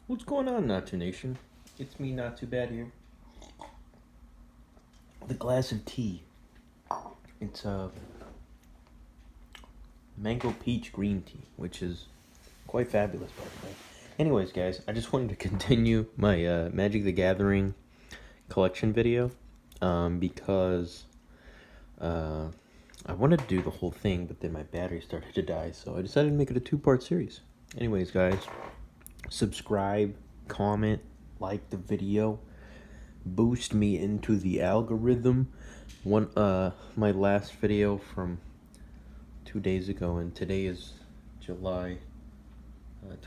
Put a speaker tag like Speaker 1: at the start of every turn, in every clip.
Speaker 1: What's going on, Not Too Nation? It's me, Not Too Bad here. The glass of tea. It's mango peach green tea, which is quite fabulous, by the way. Anyways, guys, I just wanted to continue my Magic the Gathering collection video because I wanted to do the whole thing, but then my battery started to die, so I decided to make it a two-part series. Anyways, guys, subscribe, comment, like the video, boost me into the algorithm. My last video from 2 days ago, and today is July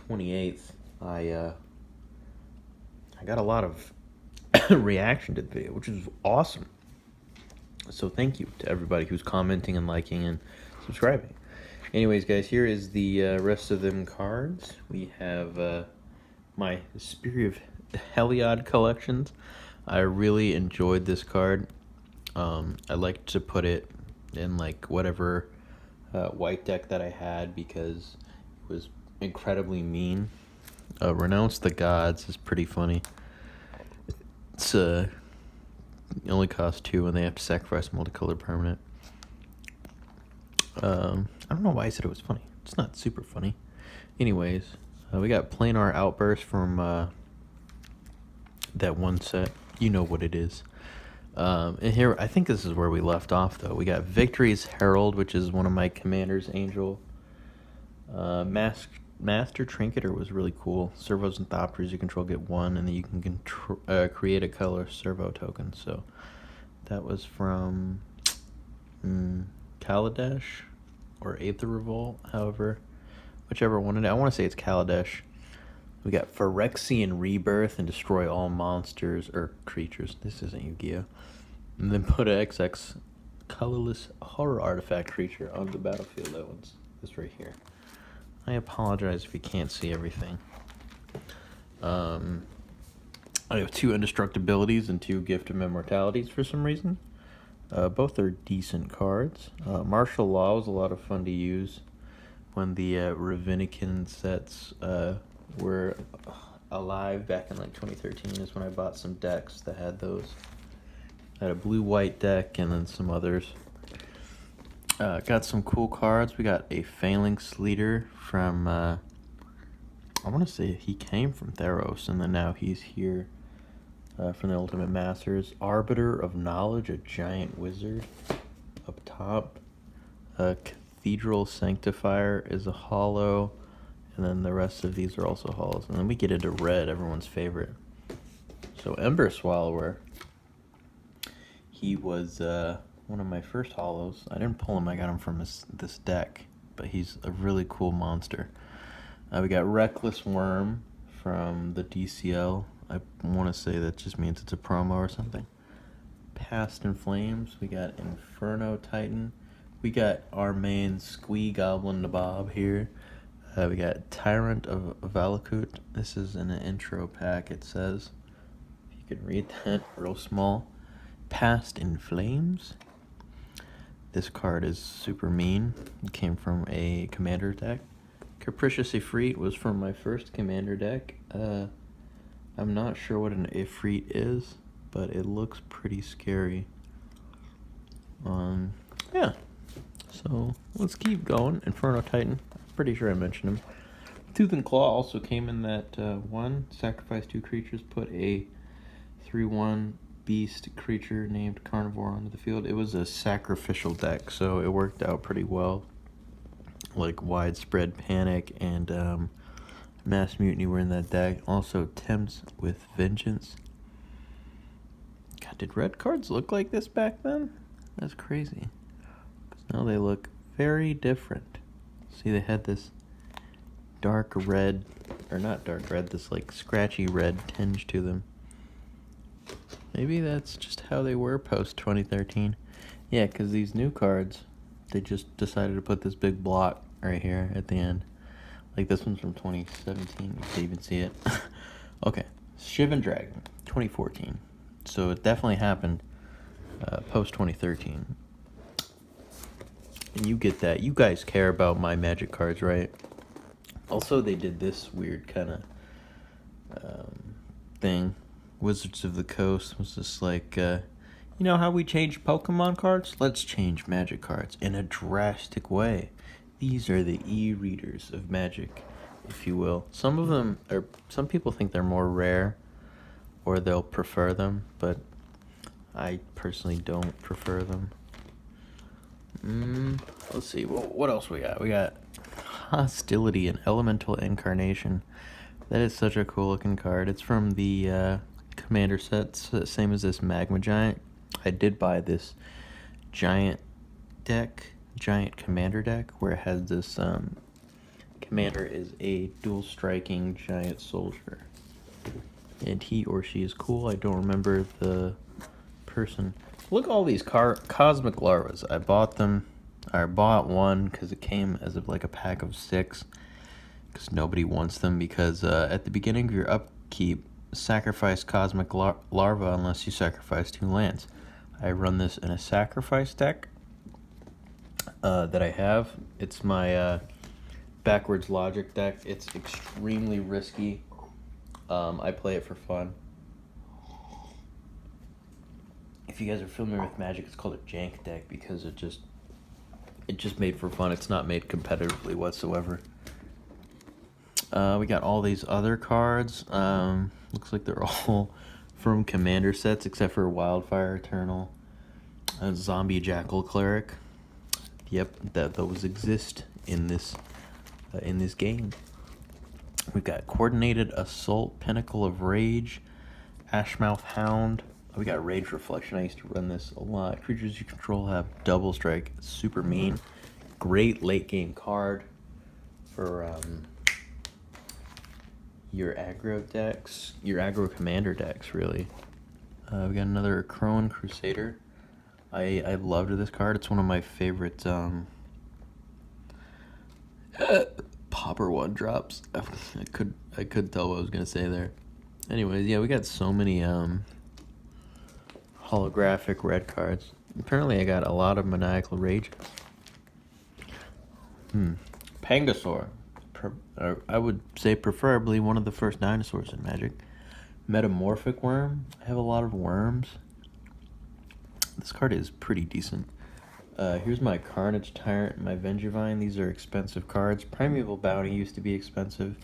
Speaker 1: 28th. I got a lot of reaction to the video, which is awesome. So thank you to everybody who's commenting and liking and subscribing. Anyways, guys, here is the rest of them cards. We have my Spirit of Heliod collections. I really enjoyed this card. I like to put it in like whatever white deck that I had because it was incredibly mean. Renounce the Gods is pretty funny. It's it only costs 2 and they have to sacrifice multicolored permanent. I don't know why I said it was funny. It's not super funny. Anyways, we got Planar Outburst from that one set. You know what it is. And here, I think this is where we left off, though. We got Victory's Herald, which is one of my Commander's Angel. Master Trinketer was really cool. Servos and Thopters you control get 1, and then you can create a color servo token. So that was from Kaladesh or Aether Revolt, however, whichever one it is. I want to say it's Kaladesh. We got Phyrexian Rebirth and destroy all monsters or creatures. This isn't Yu-Gi-Oh! And then put an XX colorless horror artifact creature on the battlefield. That one's this right here. I apologize if you can't see everything. I have 2 indestructibilities and 2 gift of immortalities for some reason. Both are decent cards. Martial Law was a lot of fun to use when the Ravinican sets were alive back in like 2013 is when I bought some decks that had those. I had a blue-white deck and then some others. Got some cool cards. We got a Phalanx Leader from, I want to say he came from Theros and then now he's here from the Ultimate Masters. Arbiter of Knowledge, a giant wizard up top. Cathedral Sanctifier is a holo. And then the rest of these are also holos. And then we get into red, everyone's favorite. So Ember Swallower. He was one of my first holos. I didn't pull him, I got him from this deck. But he's a really cool monster. We got Reckless Worm from the DCL. I want to say that just means it's a promo or something. Past in Flames. We got Inferno Titan. We got our main Squee Goblin Nabob here. We got Tyrant of Valakut. This is in an intro pack, it says. If you can read that, real small. Past in Flames. This card is super mean. It came from a Commander deck. Capricious Ifrit was from my first Commander deck. I'm not sure what an Ifrit is, but it looks pretty scary. Yeah. So, let's keep going. Inferno Titan. Pretty sure I mentioned him. Tooth and Claw also came in that one. Sacrifice 2 creatures, put a 3/1 beast creature named Carnivore onto the field. It was a sacrificial deck, so it worked out pretty well. Like Widespread Panic and Mass Mutiny were in that deck. Also Temps with Vengeance. God, did red cards look like this back then? That's crazy. 'Cause now they look very different. See, they had this dark red, or not dark red, this like scratchy red tinge to them. Maybe that's just how they were post 2013. Yeah, because these new cards, they just decided to put this big block right here at the end. Like this one's from 2017, you can even see it. Okay, Shivan Dragon, 2014. So it definitely happened post 2013. And you get that. You guys care about my Magic cards, right? Also, they did this weird kind of thing. Wizards of the Coast was just like, you know how we change Pokemon cards? Let's change Magic cards in a drastic way. These are the e-readers of Magic, if you will. Some of them are, some people think they're more rare, or they'll prefer them, but I personally don't prefer them. Let's see, what else we got? We got Hostility and Elemental Incarnation. That is such a cool looking card. It's from the Commander sets, same as this Magma Giant. I did buy this giant Commander deck, where it has this Commander is a dual striking giant soldier. And he or she is cool. I don't remember the person. Look at all these Cosmic Larvas. I bought them. I bought one because it came as like a pack of 6. Because nobody wants them. Because at the beginning of your upkeep, sacrifice Cosmic Larva unless you sacrifice 2 lands. I run this in a sacrifice deck that I have. It's my backwards logic deck. It's extremely risky. I play it for fun. If you guys are familiar with Magic, it's called a jank deck because it just made for fun. It's not made competitively whatsoever. We got all these other cards. Looks like they're all from Commander sets except for Wildfire Eternal, Zombie Jackal Cleric. Yep, those exist in this game. We've got Coordinated Assault, Pinnacle of Rage, Ashmouth Hound. We got Rage Reflection. I used to run this a lot. Creatures you control have double strike. It's super mean. Great late game card for your aggro decks, your aggro commander decks, really. We got another Crone Crusader. I loved this card. It's one of my favorite Popper 1-drops. I could tell what I was gonna say there. Anyways, yeah, we got so many holographic red cards. Apparently I got a lot of Maniacal Rages. Pangasaur. I would say preferably one of the first dinosaurs in Magic. Metamorphic Worm. I have a lot of worms. This card is pretty decent. Here's my Carnage Tyrant and my Vengevine. These are expensive cards. Primeval Bounty used to be expensive.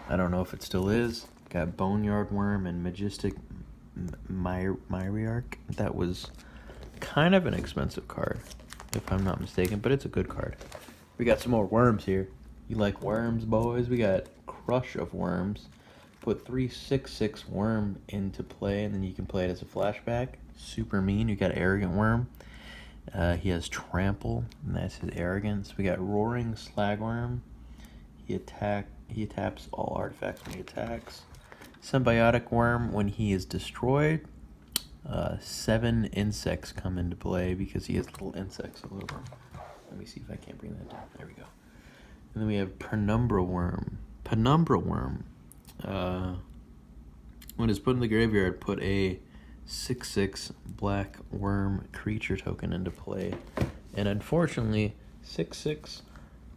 Speaker 1: I don't know if it still is. Got Boneyard Worm and Majestic Myriarch. That was kind of an expensive card, if I'm not mistaken, but it's a good card. We got some more worms here. You like worms, boys? We got Crush of Worms. Put 3/6/6 worm into play, and then you can play it as a flashback. Super mean. You got Arrogant Worm. He has Trample, and that's his arrogance. We got Roaring Slagworm. He taps all artifacts when he attacks. Symbiotic Worm, when he is destroyed, 7 insects come into play because he has little insects all over him. Let me see if I can't bring that down. There we go. And then we have Penumbra Worm. Penumbra Worm. When it's put in the graveyard, put a 6/6 black worm creature token into play. And unfortunately, 6/6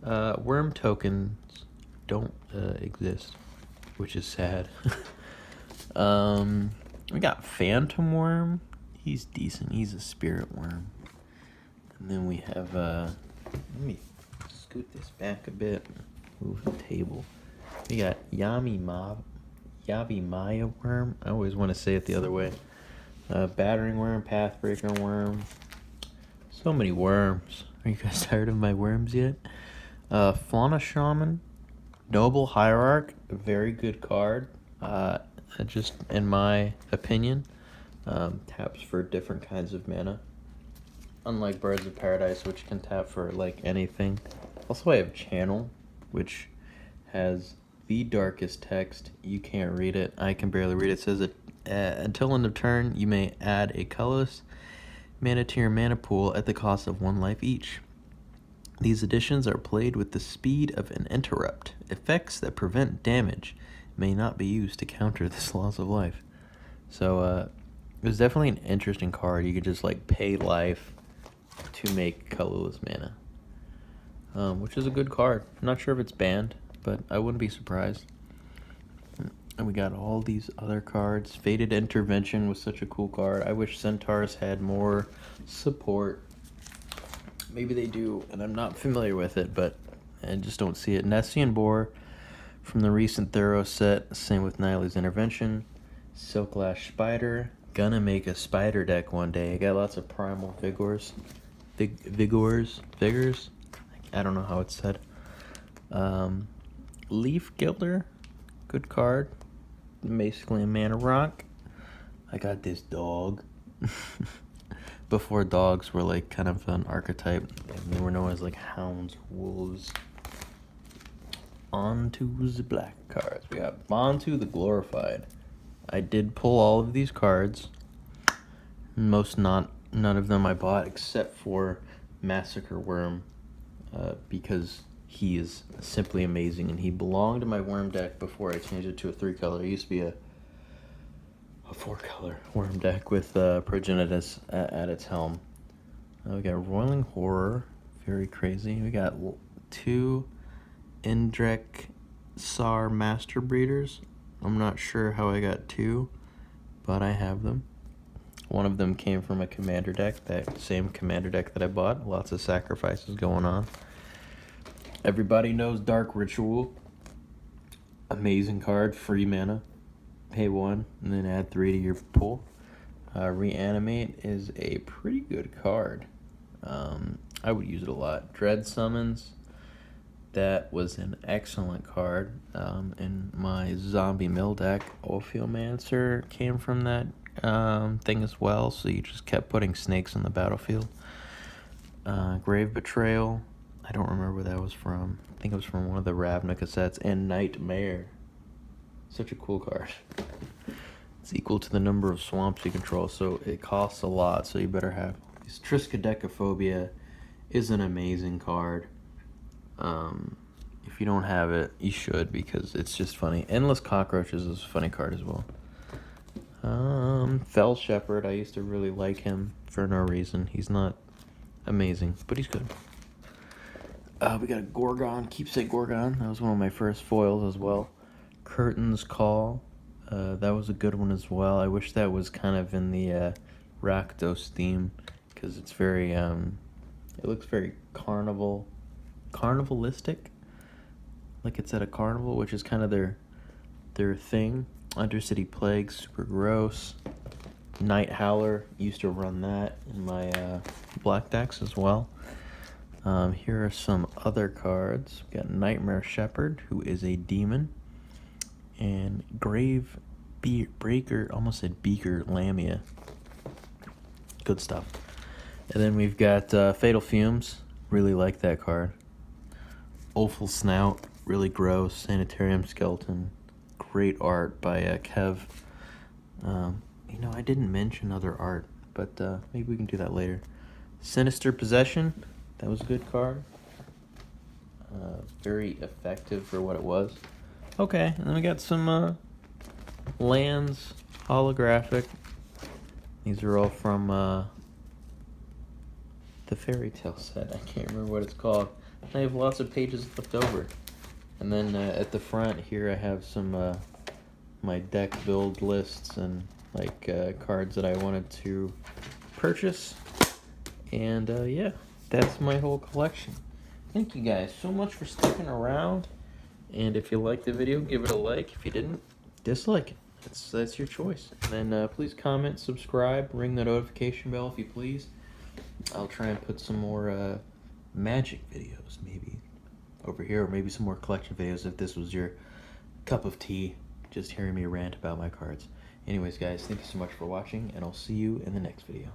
Speaker 1: worm tokens don't exist, which is sad. We got Phantom Worm. He's decent. He's a spirit worm. And then we have let me scoot this back a bit. Move the table. We got Yavimaya Worm. I always want to say it the other way. Battering Worm, Pathbreaker Worm. So many worms. Are you guys tired of my worms yet? Fauna Shaman. Noble Hierarch. A very good card. Just in my opinion. Taps for different kinds of mana. Unlike Birds of Paradise, which can tap for like anything. Also, I have Channel, which has the darkest text. You can't read it. I can barely read it. It says that until end of turn, you may add a colorless mana to your mana pool at the cost of 1 life each. These additions are played with the speed of an interrupt. Effects that prevent damage may not be used to counter this loss of life. So it was definitely an interesting card. You could just like pay life to make colorless mana, which is a good card. I'm not sure if it's banned, but I wouldn't be surprised. And we got all these other cards. Fated Intervention was such a cool card. I wish Centaurs had more support. Maybe they do, and I'm not familiar with it, but I just don't see it. Nessian Boar from the recent Thorough set. Same with Nylie's Intervention. Silklash Spider. Gonna make a spider deck one day. I got lots of Primal Vigors. Vigors? I don't know how it's said. Leaf Gilder. Good card. Basically a mana rock. I got this dog. Before dogs were like kind of an archetype, and they were known as like hounds, wolves. On to the black cards. We got Bontu the Glorified. I did pull all of these cards. None of them I bought except for Massacre Worm, because he is simply amazing, and he belonged to my worm deck before I changed it to a 3-color. It used to be a 4-color worm deck with Progenitus at its helm. We got Roiling Horror, very crazy. We got 2 Indrek Sar Master Breeders. I'm not sure how I got 2, but I have them. One of them came from a commander deck, that same commander deck that I bought. Lots of sacrifices going on. Everybody knows Dark Ritual. Amazing card, free mana. Pay 1 and then add 3 to your pool. Reanimate is a pretty good card. I would use it a lot. Dread Summons. That was an excellent card. In my Zombie Mill deck, Ophiomancer came from that thing as well, so you just kept putting snakes on the battlefield. Grave Betrayal. I don't remember where that was from. I think it was from one of the Ravnica sets. And Nightmare. Such a cool card. It's equal to the number of swamps you control, so it costs a lot, so you better have these. Triskaidekaphobia is an amazing card. If you don't have it, you should, because it's just funny. Endless Cockroaches is a funny card as well. Fell Shepherd, I used to really like him for no reason. He's not amazing, but he's good. We got a Gorgon, Keepsake Gorgon. That was one of my first foils as well. Curtain's Call. That was a good one as well. I wish that was kind of in the Rakdos theme, because it's very, it looks very carnivalistic. Like it's at a carnival, which is kind of their thing. Undercity Plague, super gross. Night Howler, used to run that in my black decks as well. Here are some other cards. We got Nightmare Shepherd, who is a demon. And Grave Breaker, almost said Beaker Lamia. Good stuff. And then we've got Fatal Fumes. Really like that card. Offal Snout, really gross. Sanitarium Skeleton. Great art by Kev. I didn't mention other art, but maybe we can do that later. Sinister Possession. That was a good card. Very effective for what it was. Okay, and then we got some lands, holographic. These are all from the Fairy Tale set. I can't remember what it's called. I have lots of pages left over. And then at the front here I have some my deck build lists and cards that I wanted to purchase. And yeah, that's my whole collection. Thank you guys so much for sticking around. And if you liked the video, give it a like. If you didn't, dislike it. That's your choice. And then please comment, subscribe, ring the notification bell if you please. I'll try and put some more Magic videos maybe over here, or maybe some more collection videos if this was your cup of tea, just hearing me rant about my cards. Anyways guys, thank you so much for watching, and I'll see you in the next video.